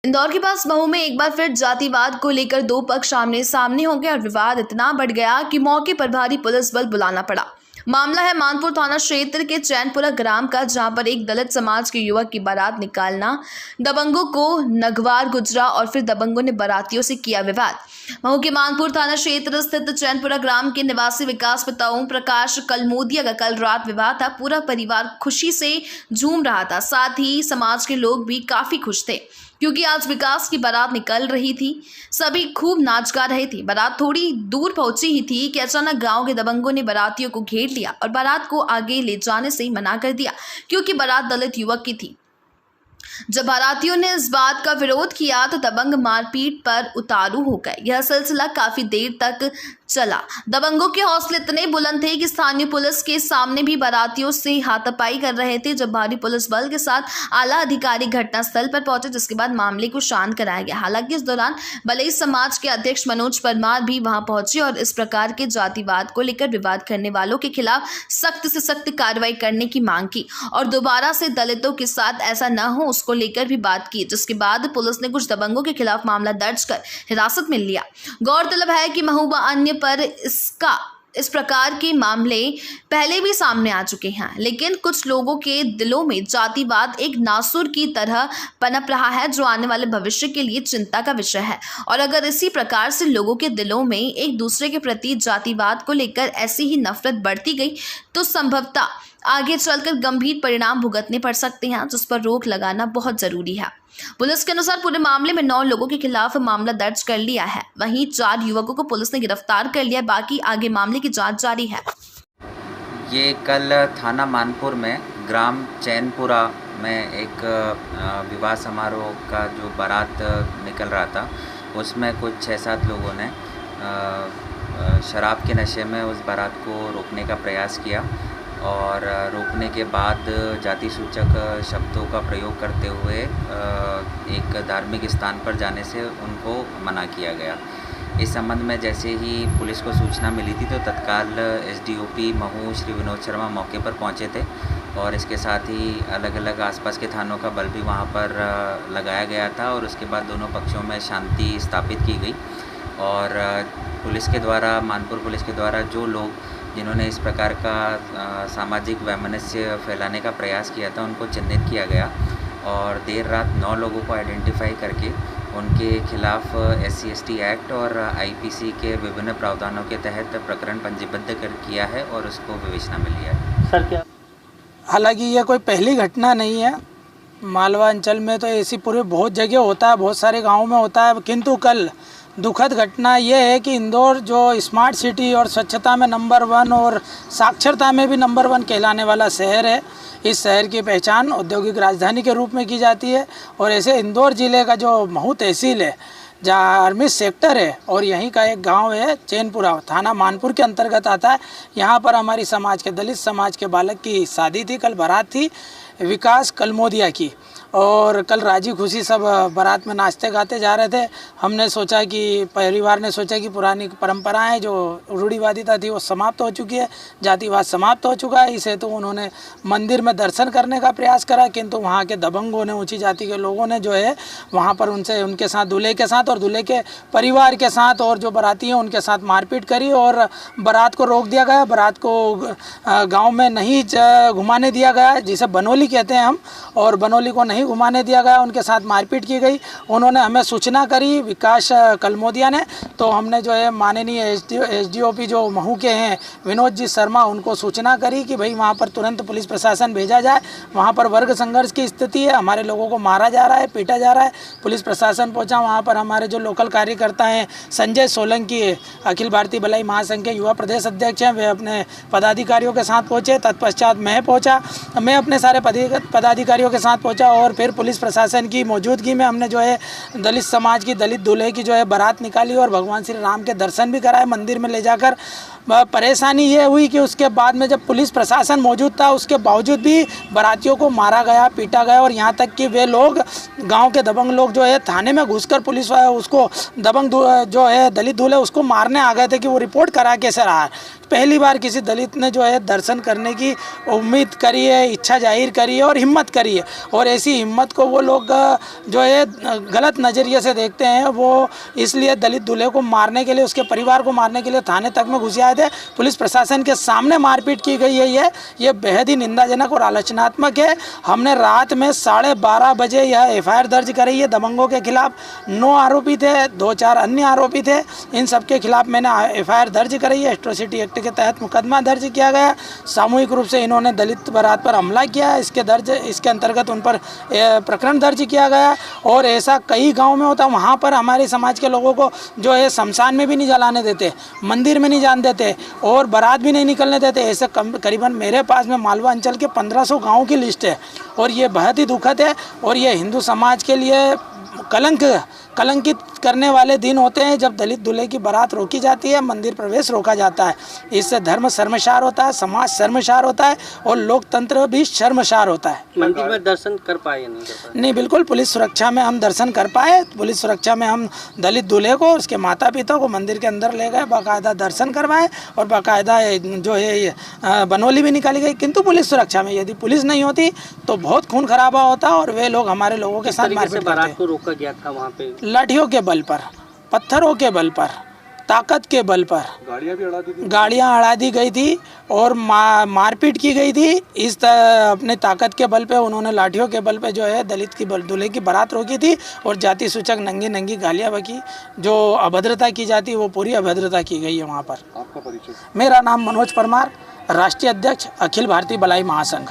इंदौर के पास महू में एक बार फिर जातिवाद को लेकर दो पक्ष आमने सामने हो गए और विवाद इतना बढ़ गया कि मौके पर भारी पुलिस बल बुलाना पड़ा। मामला है मानपुर थाना क्षेत्र के चैनपुरा ग्राम का, जहां पर एक दलित समाज के युवक की बारात निकालना दबंगों को नगवार गुजरा और फिर दबंगों ने बारातियों से किया विवाद। महू के मानपुर थाना क्षेत्र स्थित चैनपुरा ग्राम के निवासी विकास पिता ओम प्रकाश कलमोदिया का कल रात विवाह था। पूरा परिवार खुशी से झूम रहा था, साथ ही समाज के लोग भी काफी खुश थे क्योंकि आज विकास की बारात निकल रही थी। सभी खूब नाच गा रहे थे। बारात थोड़ी दूर पहुंची ही थी कि अचानक गांव के दबंगों ने बारातियों को घेर लिया और बारात को आगे ले जाने से मना कर दिया क्योंकि बारात दलित युवक की थी। जब बारातियों ने इस बात का विरोध किया तो दबंग मारपीट पर उतारू हो गए। यह सिलसिला काफी देर तक चला। दबंगों के हौसले इतने बुलंद थे कि स्थानीय पुलिस के सामने भी बारातियों से हाथापाई कर रहे थे। जब भारी पुलिस बल के साथ आला अधिकारी घटनास्थल पर पहुंचे, जिसके बाद मामले को शांत कराया गया। हालांकि इस दौरान बलई समाज के अध्यक्ष मनोज परमार भी वहां पहुंचे और इस प्रकार के जातिवाद को लेकर विवाद करने वालों के खिलाफ सख्त से सख्त कार्रवाई करने की मांग की और दोबारा से दलितों के साथ ऐसा न हो उसको लेकर भी बात की, जिसके बाद पुलिस ने कुछ दबंगों के खिलाफ मामला दर्ज कर हिरासत में लिया। गौरतलब है कि महू व अन्य पर इस प्रकार के मामले पहले भी सामने आ चुके हैं, लेकिन कुछ लोगों के दिलों में जातिवाद एक नासुर की तरह पनप रहा है, जो आने वाले भविष्य के लिए चिंता का विषय है। और अगर इसी प्रकार से लोगों के दिलों में एक दूसरे के प्रति जातिवाद को लेकर ऐसी ही नफरत बढ़ती गई तो संभवतः आगे चलकर गंभीर परिणाम भुगतने पड़ सकते हैं, जिस पर रोक लगाना बहुत जरूरी है। पुलिस के अनुसार पूरे मामले में 9 लोगों के खिलाफ मामला दर्ज कर लिया है। वहीं 4 युवकों को पुलिस ने गिरफ्तार कर लिया। बाकी आगे मामले की जांच जारी है। ये कल थाना मानपुर में ग्राम चैनपुरा में एक विवाह समारोह का जो बारात निकल रहा था, उसमें कुछ 6-7 लोगों ने शराब के नशे में उस बारात को रोकने का प्रयास किया और रोकने के बाद जाति सूचक शब्दों का प्रयोग करते हुए एक धार्मिक स्थान पर जाने से उनको मना किया गया। इस संबंध में जैसे ही पुलिस को सूचना मिली थी तो तत्काल एसडीओपी महू श्री विनोद शर्मा मौके पर पहुंचे थे और इसके साथ ही अलग अलग आसपास के थानों का बल भी वहां पर लगाया गया था और उसके बाद दोनों पक्षों में शांति स्थापित की गई। और पुलिस के द्वारा, मानपुर पुलिस के द्वारा जो लोग जिन्होंने इस प्रकार का सामाजिक वैमनस्य फैलाने का प्रयास किया था उनको चिन्हित किया गया और देर रात 9 लोगों को आइडेंटिफाई करके उनके खिलाफ SC/ST एक्ट और IPC के विभिन्न प्रावधानों के तहत प्रकरण पंजीबद्ध किया है और उसको विवेचना में लिया है। सर क्या हालांकि ये कोई पहली घटना नहीं है, मालवा अंचल में तो ऐसी पूरे बहुत जगह होता है, बहुत सारे गाँव में होता है, किंतु कल दुखद घटना ये है कि इंदौर जो स्मार्ट सिटी और स्वच्छता में नंबर 1 और साक्षरता में भी नंबर 1 कहलाने वाला शहर है, इस शहर की पहचान औद्योगिक राजधानी के रूप में की जाती है। और ऐसे इंदौर ज़िले का जो महू तहसील है, जहाँ आर्मी सेक्टर है और यहीं का एक गांव है चैनपुरा, थाना मानपुर के अंतर्गत आता है। यहाँ पर हमारी समाज के, दलित समाज के बालक की शादी थी, कल बारात थी विकास कलमोदिया की और कल राजी खुशी सब बारात में नाचते गाते जा रहे थे। हमने सोचा कि परिवार ने सोचा कि पुरानी परंपराएं जो रूढ़िवादिता थी वो समाप्त हो चुकी है, जातिवाद समाप्त हो चुका है, इसे तो उन्होंने मंदिर में दर्शन करने का प्रयास करा, किंतु वहाँ के दबंगों ने, ऊंची जाति के लोगों ने जो है वहाँ पर उनके साथ दूल्हे के साथ और दूल्हे के परिवार के साथ और जो बाराती हैं उनके साथ मारपीट करी और बारात को रोक दिया गया। बारात को गाँव में नहीं घुमाने दिया गया, जिसे बनोली कहते हैं हम, और बनोली को नहीं घुमाने दिया गया, उनके साथ मारपीट की गई। उन्होंने हमें सूचना करी विकास कलमोदिया ने, तो हमने जो है माननीय एसडीओपी जो महू के हैं विनोद जी शर्मा, उनको सूचना करी कि भाई वहाँ पर तुरंत पुलिस प्रशासन भेजा जाए। वहाँ पर वर्ग संघर्ष की स्थिति है, हमारे लोगों को मारा जा रहा है, पीटा जा रहा है। पुलिस प्रशासन पहुँचा, वहाँ पर हमारे जो लोकल कार्यकर्ता हैं संजय सोलंकी, अखिल भारतीय भलाई महासंघ के युवा प्रदेश अध्यक्ष हैं, वे अपने पदाधिकारियों के साथ पहुँचे। तत्पश्चात मैं पहुँचा, मैं अपने सारे पदाधिकारियों के साथ पहुँचा और फिर पुलिस प्रशासन की मौजूदगी में हमने जो है दलित समाज की, दलित दूल्हे की जो है बारात निकाली और भगवान श्री राम के दर्शन भी कराए मंदिर में ले जाकर। परेशानी ये हुई कि उसके बाद में जब पुलिस प्रशासन मौजूद था उसके बावजूद भी बारातियों को मारा गया, पीटा गया, और यहाँ तक कि वे लोग गांव के दबंग लोग जो है थाने में घुसकर पुलिस उसको दबंग जो है दलित दूल्हे उसको मारने आ गए थे कि वो रिपोर्ट करा कैसे रहा है। पहली बार किसी दलित ने जो है दर्शन करने की उम्मीद करी है, इच्छा जाहिर करी है और हिम्मत करी है, और ऐसी हिम्मत को वो लोग जो है गलत नज़रिए से देखते हैं। वो इसलिए दलित दूल्हे को मारने के लिए, उसके परिवार को मारने के लिए थाने तक में घुस आए थे। पुलिस प्रशासन के सामने मारपीट की गई है। ये बेहद ही निंदाजनक और आलोचनात्मक है। हमने रात में 12:30 बजे यह FIR दर्ज करी है दबंगों के खिलाफ। 9 आरोपी थे, 2-4 अन्य आरोपी थे, इन सबके खिलाफ मैंने FIR दर्ज करी है। एट्रोसिटी एक्ट के तहत मुकदमा दर्ज किया गया। सामूहिक रूप से इन्होंने दलित बारात पर हमला किया, इसके अंतर्गत उन पर प्रकरण दर्ज किया गया। और ऐसा कई गाँव में होता, वहाँ पर हमारे समाज के लोगों को जो है शमशान में भी नहीं जलाने देते, मंदिर में नहीं जाने देते और बारात भी नहीं निकलने देते। ऐसे करीबन मेरे पास में मालवा अंचल के 1500 गाँव की लिस्ट है, और ये बहुत ही दुखद है। और ये हिंदू समाज के लिए कलंकित करने वाले दिन होते हैं जब दलित दूल्हे की बारात रोकी जाती है, मंदिर प्रवेश रोका जाता है। इससे धर्म शर्मसार होता है, समाज शर्मसार होता है और लोकतंत्र भी शर्मसार होता है। मंदिर में दर्शन कर पाए या नहीं कर पाए? नहीं, बिल्कुल पुलिस सुरक्षा में हम दर्शन कर पाए। पुलिस सुरक्षा में हम दलित दूल्हे को, उसके माता पिता को मंदिर के अंदर ले गए, बाकायदा दर्शन करवाए और बाकायदा जो है बनोली भी निकाली गई। किंतु पुलिस सुरक्षा में, यदि पुलिस नहीं होती तो बहुत खून खराबा होता और वे लोग हमारे लोगों के साथ मारपीट करते। बारात को रोका गया था वहाँ पे लाठियों के बल पर, पत्थरों के बल पर, ताकत के बल पर गाड़ियाँ अड़ा दी गई थी और मारपीट की गई थी। अपने ताकत के बल पे उन्होंने लाठियों के बल पे जो है दलित की दूल्हे की बारात रोकी थी और जाति सूचक नंगी गालियाँ बकी। जो अभद्रता की जाती है वो पूरी अभद्रता की गई है वहाँ पर। आपका परिचय? मेरा नाम मनोज परमार, राष्ट्रीय अध्यक्ष अखिल भारतीय बलाई महासंघ।